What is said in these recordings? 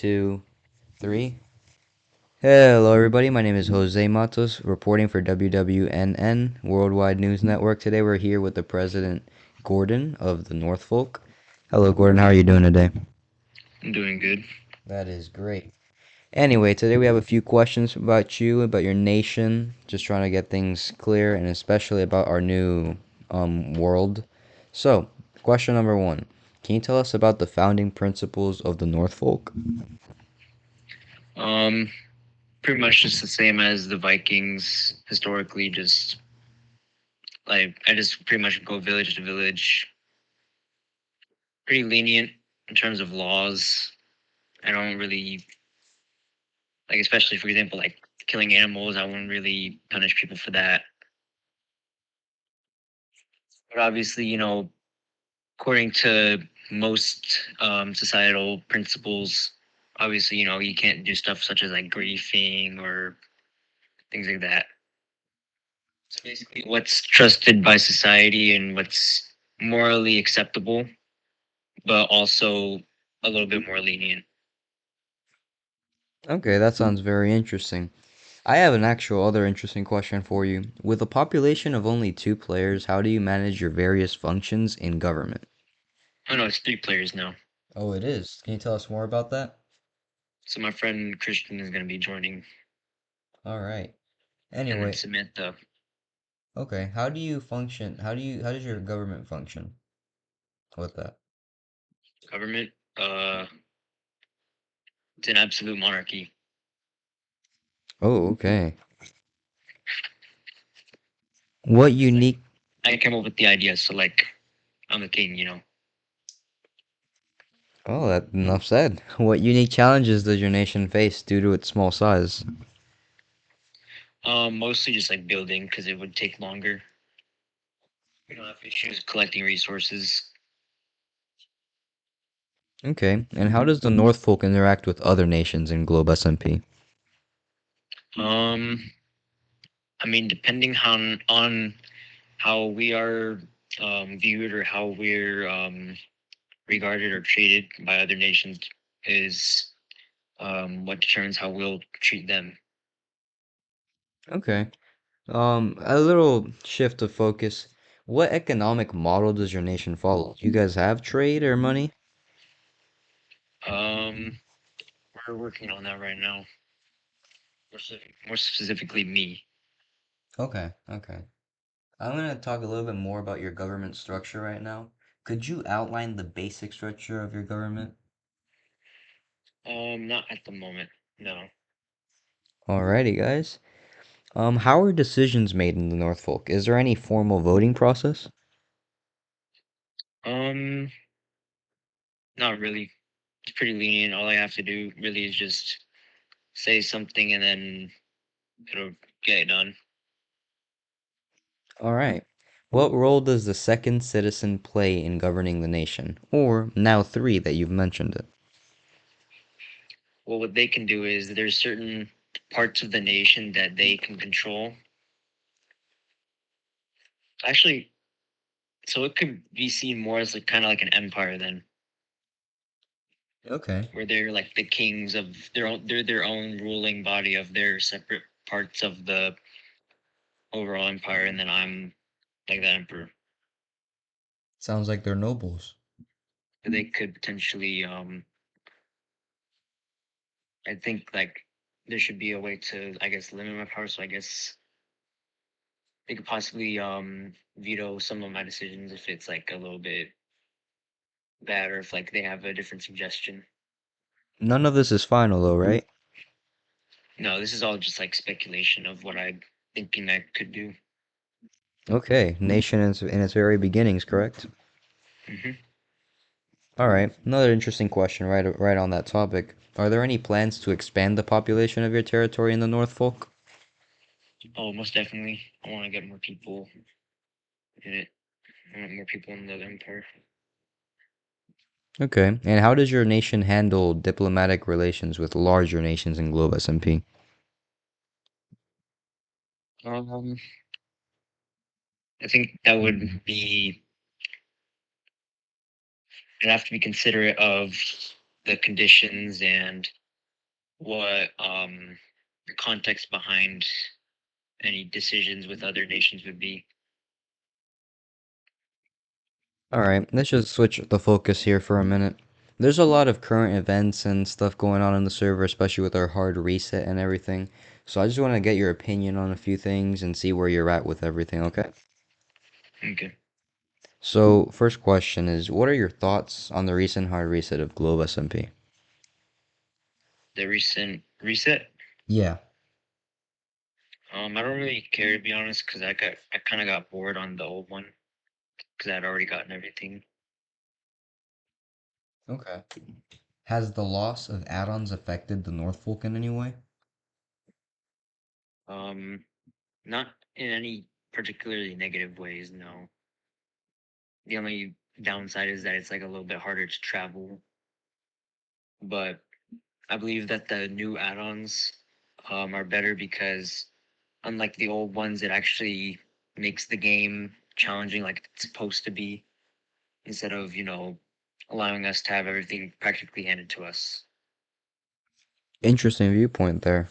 two, three. Hello, everybody. My name is Jose Matos, reporting for WWNN, Worldwide News Network. Today we're here with the President Gordon of the Norfolk. Hello, Gordon. How are you doing today? I'm doing good. That is great. Anyway, today we have a few questions about you, about your nation, just trying to get things clear, and especially about our new world. So, question number one. Can you tell us about the founding principles of the Norfolk? Um, Pretty much just the same as the Vikings historically. Just like I just pretty much go village to village. Pretty lenient in terms of laws. I don't really like, especially for example, like killing animals. I wouldn't really punish people for that. But obviously, according to most societal principles, obviously, you can't do stuff such as like griefing or things like that. So basically, what's trusted by society and what's morally acceptable, but also a little bit more lenient. Okay, that sounds very interesting. I have an actual other interesting question for you. With a population of only two players, how do you manage your various functions in government? Oh no, it's three players now. Oh, it is. Can you tell us more about that? So my friend Christian is going to be joining, All right. and then Anyway, Samantha. okay, how do you function? How does your government function with that? Government. It's an absolute monarchy. Oh, okay. What It's like unique I came up with the idea, so like I'm the king. Oh, that enough said. What unique challenges does your nation face due to its small size? Mostly just like building because it would take longer. We don't have issues collecting resources. Okay, and how does the North interact with other nations in Globe SMP? Um, I mean, depending on how we are viewed or how we're regarded or treated by other nations is what determines how we'll treat them. Okay. A little shift of focus. What economic model does your nation follow? Do you guys have trade or money? Um, we're working on that right now. More specifically, me. Okay, okay. I'm gonna talk a little bit more about your government structure right now. Could you outline the basic structure of your government? Not at the moment. No. Alrighty, guys. How are decisions made in the Norfolk? Is there any formal voting process? Um, Not really. It's pretty lenient. All I have to do really is just say something and then it'll get it done. All right. What role does the second citizen play in governing the nation? Or now three that you've mentioned it. Well, what they can do is there's certain parts of the nation that they can control. Actually, so it could be seen more as like kind of like an empire then, Okay. where they're like the kings of their own. They're their own ruling body of their separate parts of the overall empire, and then I'm like that emperor. Sounds like they're nobles. They could potentially, I think like there should be a way to, I guess, limit my power. So I guess they could possibly veto some of my decisions if it's like a little bit bad or if like they have a different suggestion. None of this is final though, right? No, this is all just like speculation of what I'm thinking I could do. Okay. Nation in its very beginnings, correct? Hmm. All right. Another interesting question right on that topic. Are there any plans to expand the population of your territory in the Norfolk? Oh, most definitely. I want to get more people in it. I want more people in the empire. Okay. And how does your nation handle diplomatic relations with larger nations in Globe SMP? Um, I think that would be. I'd have to be considerate of. the conditions and what the context behind any decisions with other nations would be. All right, let's just switch the focus here for a minute. There's a lot of current events and stuff going on the server, especially with our hard reset and everything. So I just want to get your opinion on a few things and see where you're at with everything, okay? Okay. So, first question is, what are your thoughts on the recent hard reset of Globe SMP? The recent reset. Yeah. I don't really care to be honest because I kind of got bored on the old one because I'd already gotten everything. Okay. Has the loss of add-ons affected the North Folk in any way? Um, Not in any particularly negative ways. No, the only downside is that it's like a little bit harder to travel. But I believe that the new add-ons are better because unlike the old ones, it actually makes the game challenging like it's supposed to be instead of allowing us to have everything practically handed to us. Interesting viewpoint there.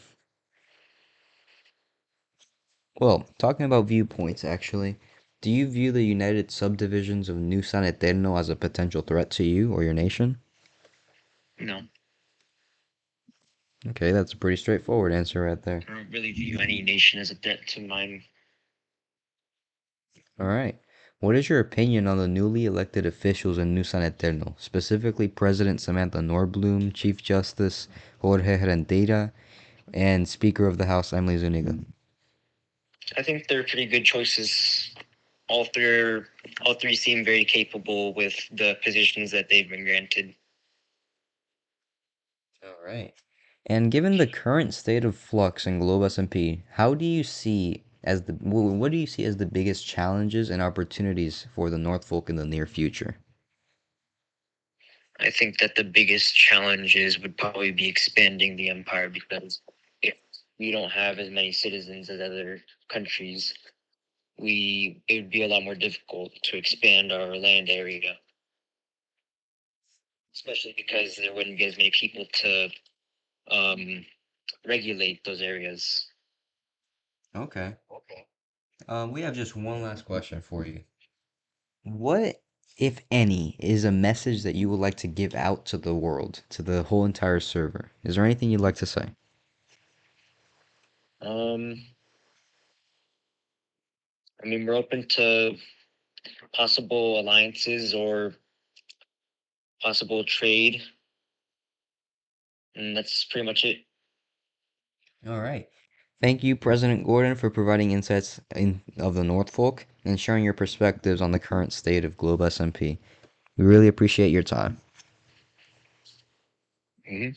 Well, talking about viewpoints, actually, do you view the United Subdivisions of New San Eterno as a potential threat to you or your nation? No, Okay, that's a pretty straightforward answer right there. I don't really view any nation as a threat to mine. All right. What is your opinion on the newly elected officials in New San Eterno, specifically President Samantha Norblum, Chief Justice Jorge Rendeira, and Speaker of the House Emily Zuniga? I think they're pretty good choices. All three, all three seem very capable with the positions that they've been granted. All right. And given the current state of flux in Globe S&P, how do you see as what do you see as the biggest challenges and opportunities for the North Folk in the near future? I think that the biggest challenges would probably be expanding the empire because if we don't have as many citizens as other countries, we it would be a lot more difficult to expand our land area, especially because there wouldn't be as many people to um, regulate those areas. Okay. We have just one last question for you. What, if any, is a message that you would like to give out to the world, to the whole entire server? Is there anything you'd like to say? Um, I mean, we're open to possible alliances or possible trade, and that's pretty much it. All right. Thank you, President Gordon, for providing of the North Folk and sharing your perspectives on the current state of Globe SMP. We really appreciate your time. Mhm.